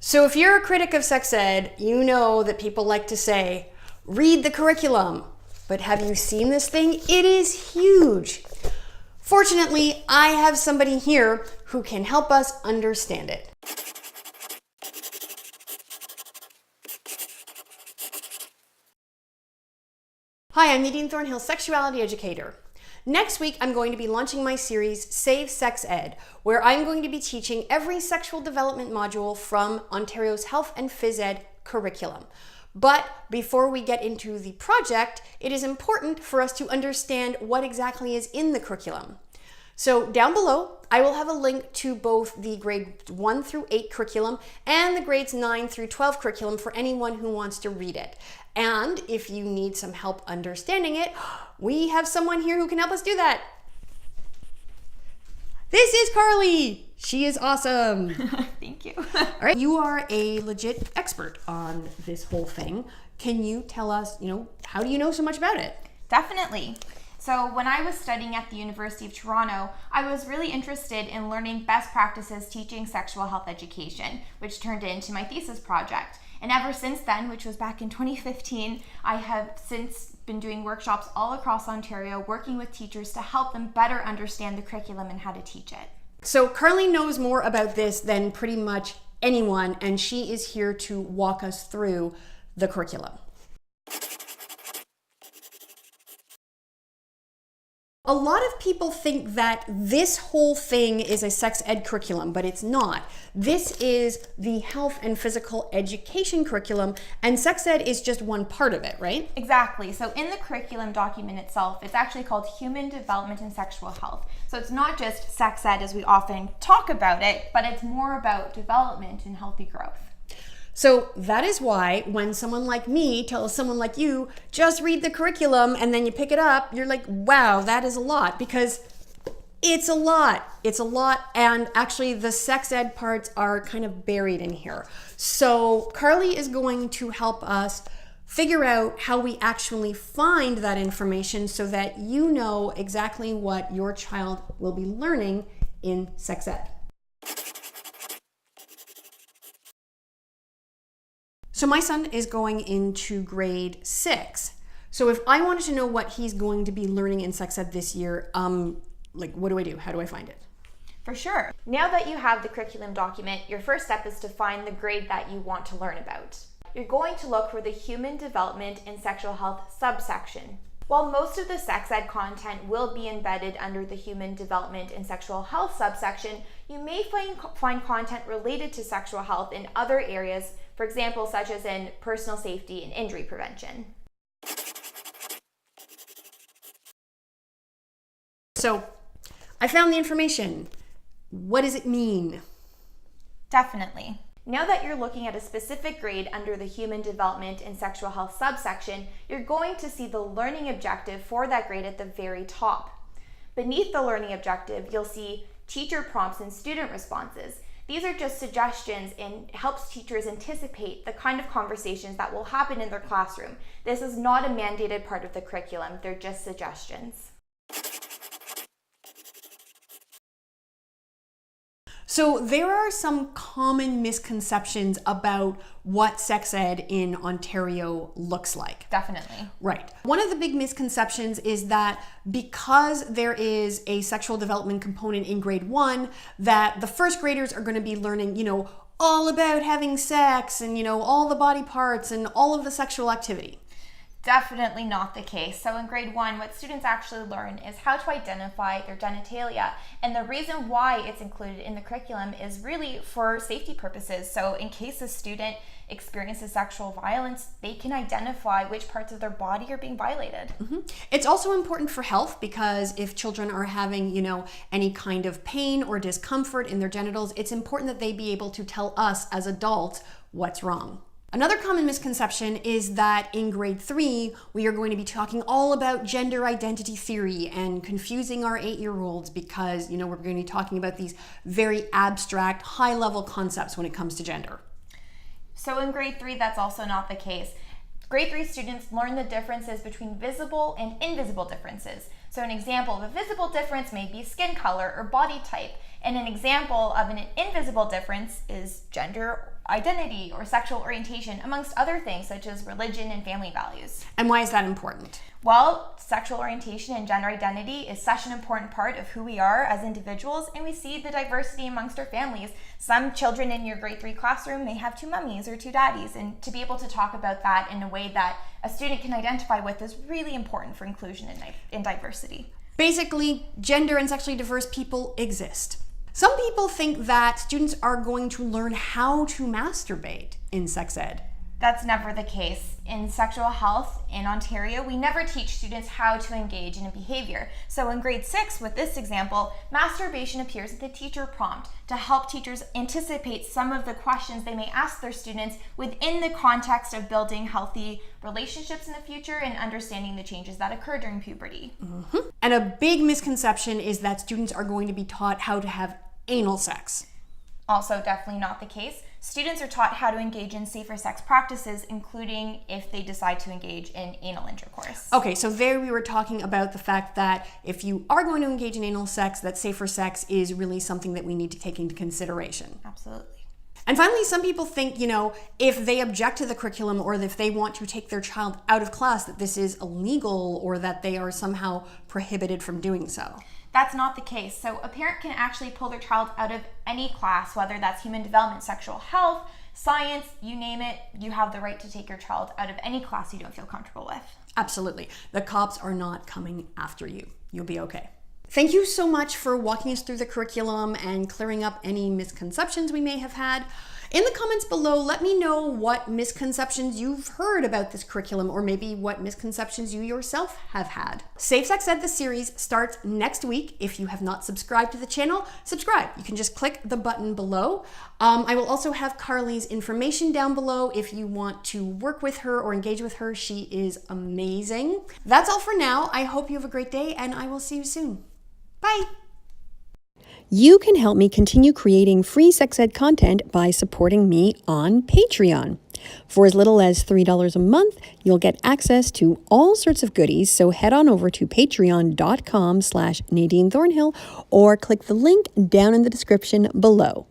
So if you're a critic of sex ed, you know that people like to say, read the curriculum. But have you seen this thing? It is huge. Fortunately, I have somebody here who can help us understand it. Hi, I'm Nadine Thornhill, sexuality educator. Next week, I'm going to be launching my series, Save Sex Ed, where I'm going to be teaching every sexual development module from Ontario's Health and Phys Ed curriculum. But before we get into the project, it is important for us to understand what exactly is in the curriculum. So down below, I will have a link to both the grade 1 through 8 curriculum and the grades 9 through 12 curriculum for anyone who wants to read it. And if you need some help understanding it, we have someone here who can help us do that. This is Carly. She is awesome. Thank you. All right, you are a legit expert on this whole thing. Can you tell us, how do you know so much about it? Definitely. So when I was studying at the University of Toronto, I was really interested in learning best practices teaching sexual health education, which turned into my thesis project. And ever since then, which was back in 2015, I have since been doing workshops all across Ontario, working with teachers to help them better understand the curriculum and how to teach it. So Carly knows more about this than pretty much anyone, and she is here to walk us through the curriculum. A lot of people think that this whole thing is a sex ed curriculum, but it's not. This is the health and physical education curriculum, and sex ed is just one part of it, right? Exactly. So in the curriculum document itself, it's actually called Human Development and Sexual Health. So it's not just sex ed as we often talk about it, but it's more about development and healthy growth. So that is why when someone like me tells someone like you, just read the curriculum and then you pick it up, you're like, wow, that is a lot, because it's a lot. It's a lot, and actually the sex ed parts are kind of buried in here. So Carly is going to help us figure out how we actually find that information so that you know exactly what your child will be learning in sex ed. So my son is going into grade 6. So if I wanted to know what he's going to be learning in sex ed this year, what do I do? How do I find it? For sure. Now that you have the curriculum document, your first step is to find the grade that you want to learn about. You're going to look for the Human Development and Sexual Health subsection. While most of the sex ed content will be embedded under the Human Development and Sexual Health subsection, you may find content related to sexual health in other areas, for example, such as in personal safety and injury prevention. So I found the information. What does it mean? Definitely. Now that you're looking at a specific grade under the Human Development and Sexual Health subsection, you're going to see the learning objective for that grade at the very top. Beneath the learning objective, you'll see teacher prompts and student responses. These are just suggestions and helps teachers anticipate the kind of conversations that will happen in their classroom. This is not a mandated part of the curriculum, they're just suggestions. So there are some common misconceptions about what sex ed in Ontario looks like. Definitely. Right. One of the big misconceptions is that because there is a sexual development component in grade 1, that the first graders are going to be learning, all about having sex and, all the body parts and all of the sexual activity. Definitely not the case. So in grade 1, what students actually learn is how to identify their genitalia. And the reason why it's included in the curriculum is really for safety purposes. So in case a student experiences sexual violence, they can identify which parts of their body are being violated. Mm-hmm. It's also important for health because if children are having, any kind of pain or discomfort in their genitals, it's important that they be able to tell us as adults what's wrong. Another common misconception is that in grade 3, we are going to be talking all about gender identity theory and confusing our 8-year-olds because, we're going to be talking about these very abstract, high-level concepts when it comes to gender. So in grade 3, that's also not the case. Grade 3 students learn the differences between visible and invisible differences. So an example of a visible difference may be skin color or body type, and an example of an invisible difference is gender identity or sexual orientation, amongst other things such as religion and family values. And why is that important? Well, sexual orientation and gender identity is such an important part of who we are as individuals, and we see the diversity amongst our families. Some children in your grade 3 classroom may have 2 mummies or 2 daddies, and to be able to talk about that in a way that a student can identify with is really important for inclusion and diversity. Basically, gender and sexually diverse people exist. Some people think that students are going to learn how to masturbate in sex ed. That's never the case. In sexual health in Ontario, we never teach students how to engage in a behavior. So in grade 6, with this example, masturbation appears at the teacher prompt to help teachers anticipate some of the questions they may ask their students within the context of building healthy relationships in the future and understanding the changes that occur during puberty. And a big misconception is that students are going to be taught how to have anal sex. Also definitely not the case. Students are taught how to engage in safer sex practices, including if they decide to engage in anal intercourse. Okay, so there we were talking about the fact that if you are going to engage in anal sex, that safer sex is really something that we need to take into consideration. Absolutely. And finally, some people think, if they object to the curriculum or if they want to take their child out of class, that this is illegal or that they are somehow prohibited from doing so. That's not the case. So a parent can actually pull their child out of any class, whether that's human development, sexual health, science, you name it. You have the right to take your child out of any class you don't feel comfortable with. Absolutely. The cops are not coming after you. You'll be okay. Thank you so much for walking us through the curriculum and clearing up any misconceptions we may have had. In the comments below, let me know what misconceptions you've heard about this curriculum, or maybe what misconceptions you yourself have had. Safe Sex Ed, the series, starts next week. If you have not subscribed to the channel, subscribe. You can just click the button below. I will also have Carly's information down below if you want to work with her or engage with her. She is amazing. That's all for now. I hope you have a great day, and I will see you soon. Bye. You can help me continue creating free sex ed content by supporting me on Patreon. For as little as $3 a month, you'll get access to all sorts of goodies. So head on over to patreon.com/Nadine Thornhill or click the link down in the description below.